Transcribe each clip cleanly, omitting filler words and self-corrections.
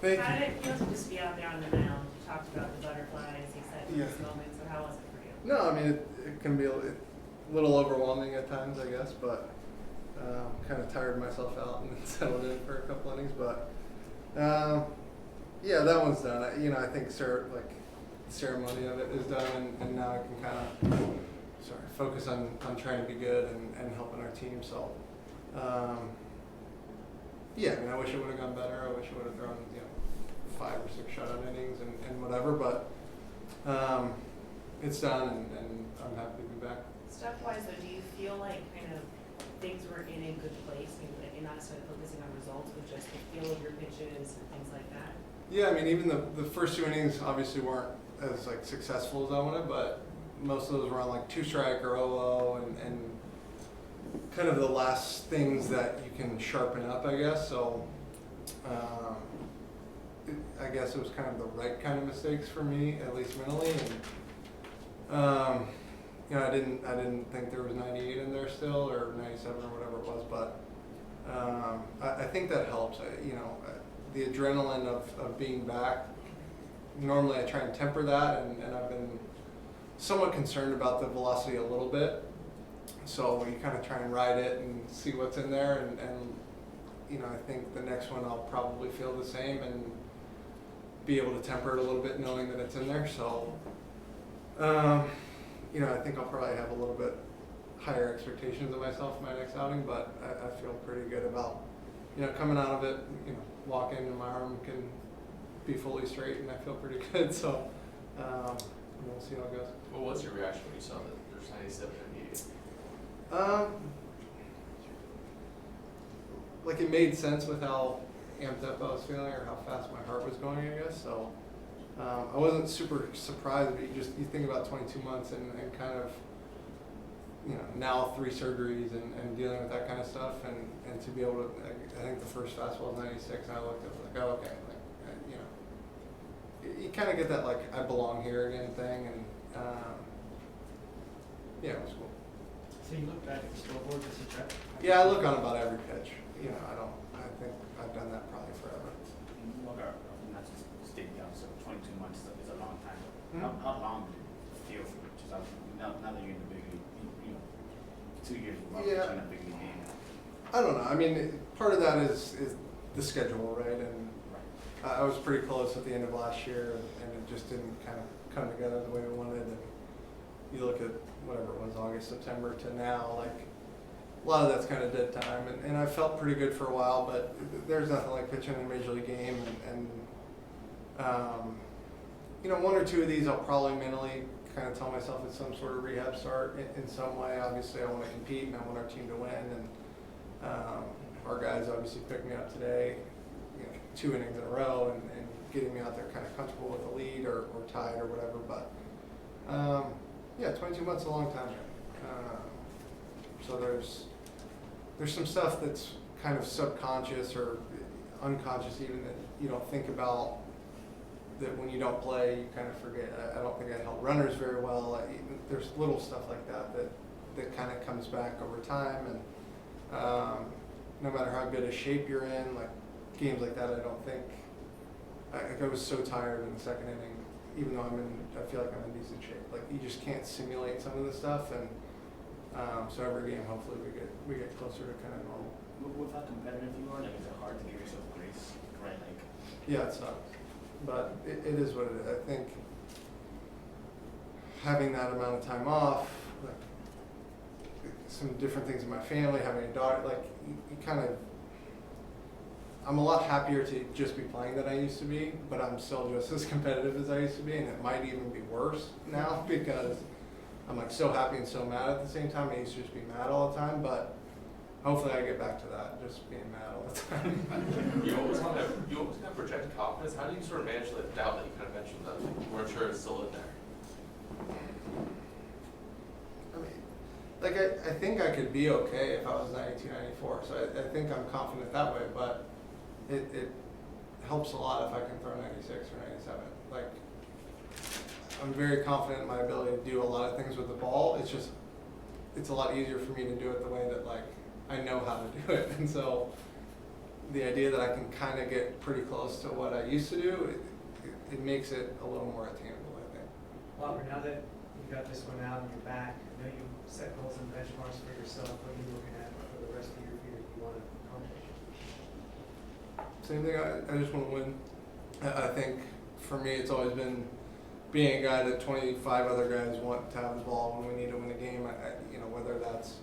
Thank How you. did it feel to just be out there on the mound? You talked about the butterflies, you said Yeah. this moment, so how was it for you? No, I mean, it can be a little overwhelming at times, I guess, but kind of tired myself out and then settled in for a couple innings. But yeah, that one's done. I think the ceremony of it is done, and now I can kind of focus on trying to be good and helping our team. So yeah, I mean, I wish it would have gone better. I wish I would have thrown 5 or 6 shutout innings and whatever, but it's done, and I'm happy to be back. Stuff-wise though, do you feel like kind of things were in a good place? Maybe that you're not necessarily focusing on results, but just the feel of your pitches and things like that? Yeah, I mean, even the first 2 innings obviously weren't as successful as I wanted, but most of those were on 2-strike or 0-0 and kind of the last things that you can sharpen up, I guess. So I guess it was kind of the right kind of mistakes for me, at least mentally. And I didn't think there was 98 in there still, or 97 or whatever it was, but I think that helps. The adrenaline of being back. Normally I try and temper that, and I've been somewhat concerned about the velocity a little bit. So you kind of try and ride it and see what's in there, and I think the next one I'll probably feel the same and be able to temper it a little bit, knowing that it's in there. So I think I'll probably have a little bit higher expectations of myself in my next outing, but I feel pretty good about coming out of it. Walk in and my arm can be fully straight, and I feel pretty good. So we'll see how it goes. What was your reaction when you saw that there's 97 immediate? It made sense with how amped up I was feeling, or how fast my heart was going, I guess. So I wasn't super surprised, but you think about 22 months and kind of now 3 surgeries and dealing with that kind of stuff, and to be able to, I think the first fastball was 96, and I looked at it like, oh, okay, you kind of get that I belong here again thing, and yeah, it was cool. So you look back at the scoreboard just to check? Yeah, I look on about every pitch. I think I've done that probably forever. Not just staying down, so 22 months is a long time. Mm-hmm. How long did it feel for you? Just now that you're in the big league, 2 years of Yeah. in a big league game. I don't know. I mean, part of that is the schedule, right? And I was pretty close at the end of last year, and it just didn't kind of come together the way we wanted. And you look at whatever it was, August, September to now, a lot of that's kind of dead time. And I felt pretty good for a while, but there's nothing like pitching in a major league game. And 1 or 2 of these I'll probably mentally kind of tell myself it's some sort of rehab start in some way. Obviously, I want to compete, and I want our team to win. And our guys obviously picked me up today, 2 innings in a row, and getting me out there kind of comfortable with a lead or tied or whatever. But yeah, 22 months is a long time. So there's some stuff that's kind of subconscious or unconscious even that you don't think about, that when you don't play, you kind of forget. I don't think I held runners very well. There's little stuff like that kind of comes back over time, and no matter how good a shape you're in, games like that, I don't think, I was so tired in the second inning, even though I feel like I'm in decent shape. You just can't simulate some of this stuff, and so every game, hopefully we get closer to kind of normal. With how competitive you are, is it hard to give yourself grace, right? Yeah, it's not. But it is what it is. I think having that amount of time off, some different things in my family, having a daughter, you kind of, I'm a lot happier to just be playing than I used to be, but I'm still just as competitive as I used to be, and it might even be worse now because I'm so happy and so mad at the same time. I used to just be mad all the time, but hopefully I get back to that, just being mad all the time. You always kind of project confidence. How do you sort of manage that doubt that you kind of mentioned that you weren't sure it's still in there? I mean, I think I could be okay if I was 92, 94, so I think I'm confident that way, but it helps a lot if I can throw 96 or 97. I'm very confident in my ability to do a lot of things with the ball. It's a lot easier for me to do it the way that I know how to do it. And so, the idea that I can kind of get pretty close to what I used to do, it makes it a little more attainable, I think. Walker, now that you got this one out and you're back, I know you set goals and benchmarks for yourself. What are you looking at for the rest of your year you want to accomplish? Same thing, I just want to win. I think for me, it's always been being a guy that 25 other guys want to have the ball when we need to win a game. Whether that's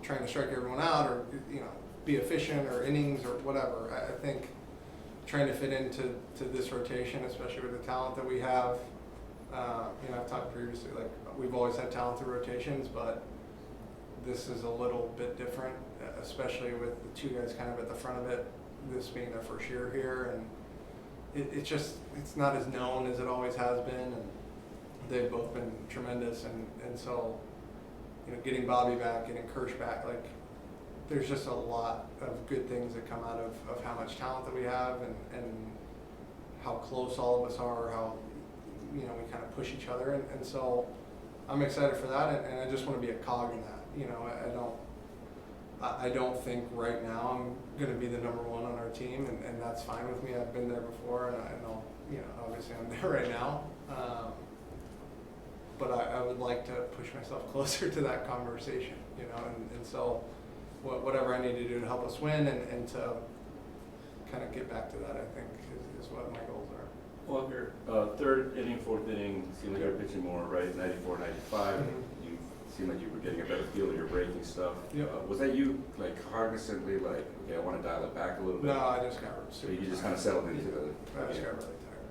trying to strike everyone out or, be efficient or innings or whatever. I think trying to fit into this rotation, especially with the talent that we have. I've talked previously, like we've always had talented rotations, but this is a little bit different, especially with the two guys kind of at the front of it, this being their first year here, and it's not as known as it always has been, and they've both been tremendous, and so, getting Bobby back, getting Kirsch back, like there's just a lot of good things that come out of how much talent that we have and how close all of us are, how we kind of push each other, and so I'm excited for that, and I just want to be a cog in that. I don't think right now I'm going to be the number one on our team, and that's fine with me. I've been there before, and I know, obviously I'm there right now. But I would like to push myself closer to that conversation, and so whatever I need to do to help us win and to kind of get back to that, I think is what my goals are. Walker, third inning, fourth inning, seemed like you were pitching more, right? 94, 95. Mhm. You seemed like you were getting a better feel of your breaking stuff. Yep. Was that you, like, cognizantly, like, okay, I want to dial it back a little bit? No, I just got So super you just tired. kind of settled into the. I just yeah. got really tired.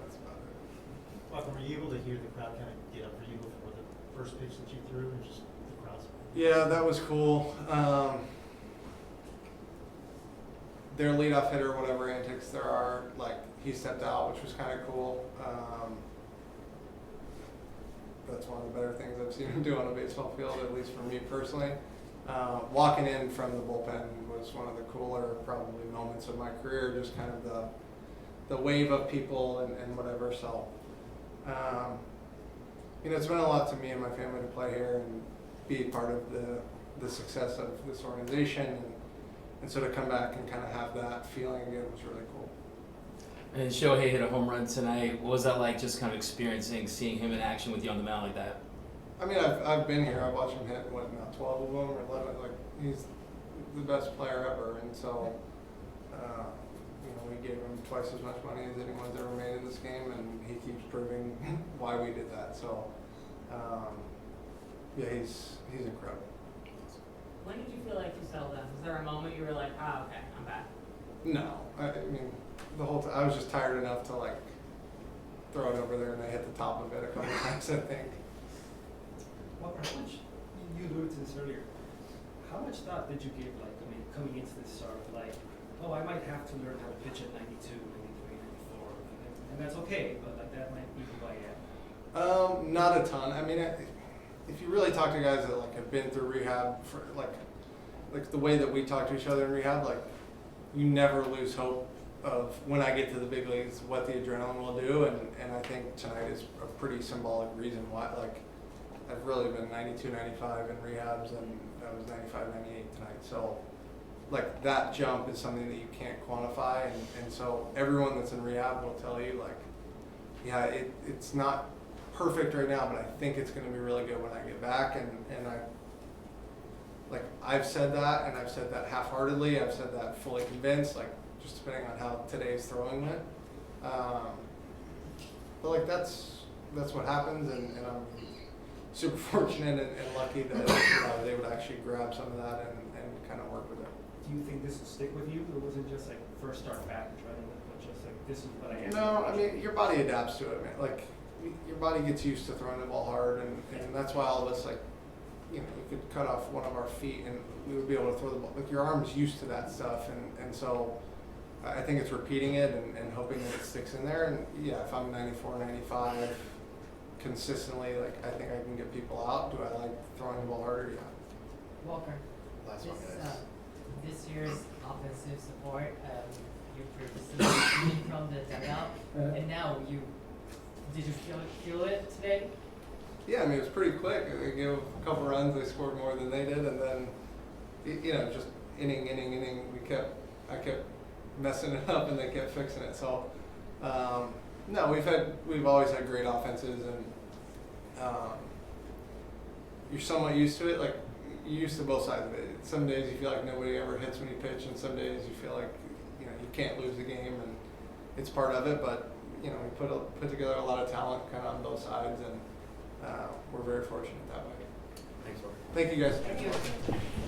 That's about it. Walker, were you able to hear the crowd kind of get up for you before the first pitch that you threw, and just the crowds? Yeah, that was cool. Their leadoff hitter, whatever antics there are, like he stepped out, which was kind of cool. That's one of the better things I've seen him do on a baseball field, at least for me personally. Walking in from the bullpen was one of the cooler probably moments of my career, just kind of the wave of people and whatever. So, it's meant a lot to me and my family to play here and be part of the success of this organization. And so to come back and kind of have that feeling again was really cool. And Shohei hit a home run tonight. What was that like, just kind of seeing him in action with you on the mound like that? I mean, I've been here. I've watched him hit, 12 of them or 11. Like, he's the best player ever. And so, we gave him twice as much money as anyone's ever made in this game, and he keeps proving why we did that. So, he's incredible. When did you feel like you settled down? Was there a moment you were like, okay, I'm back? No, I mean, the whole time, I was just tired enough to like throw it over there, and they hit the top of it a couple times, I think. Walker, how much, you alluded to this earlier, how much thought did you give, coming into this start, I might have to learn how to pitch at 92, 93, 94, and that's okay, but that might be who I am? Not a ton. I mean, if you really talk to guys that have been through rehab for like the way that we talk to each other in rehab, you never lose hope of when I get to the big leagues what the adrenaline will do, and I think tonight is a pretty symbolic reason why. I've really been 92, 95 in rehabs, and I was 95, 98 tonight. So that jump is something that you can't quantify, and so everyone that's in rehab will tell you it's not perfect right now, but I think it's going to be really good when I get back, and I've said that, and I've said that half-heartedly. I've said that fully convinced, just depending on how today's throwing went. But that's what happens, and I'm super fortunate and lucky that they would actually grab some of that and kind of work with it. Do you think this will stick with you, or was it just first start back and try to just this is what I am? No, I mean, your body adapts to it, man. Your body gets used to throwing the ball hard, and that's why all of us, you could cut off one of our feet and we would be able to throw the ball. Your arm's used to that stuff, and so I think it's repeating it and hoping that it sticks in there. And yeah, if I'm 94, 95 consistently, I think I can get people out. Do I like throwing the ball harder? Yeah. Walker, this year's offensive support, you previously from the dugout, and now did you feel it today? Yeah, I mean, it was pretty quick. They gave a couple runs, they scored more than they did, and then, just inning, I kept messing it up and they kept fixing it. So, no, we've always had great offenses, and you're somewhat used to it. Like, you're used to both sides of it. Some days you feel like nobody ever hits when you pitch, and some days you feel like, you can't lose the game, and it's part of it. But, we put together a lot of talent kind of on both sides, and we're very fortunate that way. Thanks, Mark. Thank you, guys. Thank you.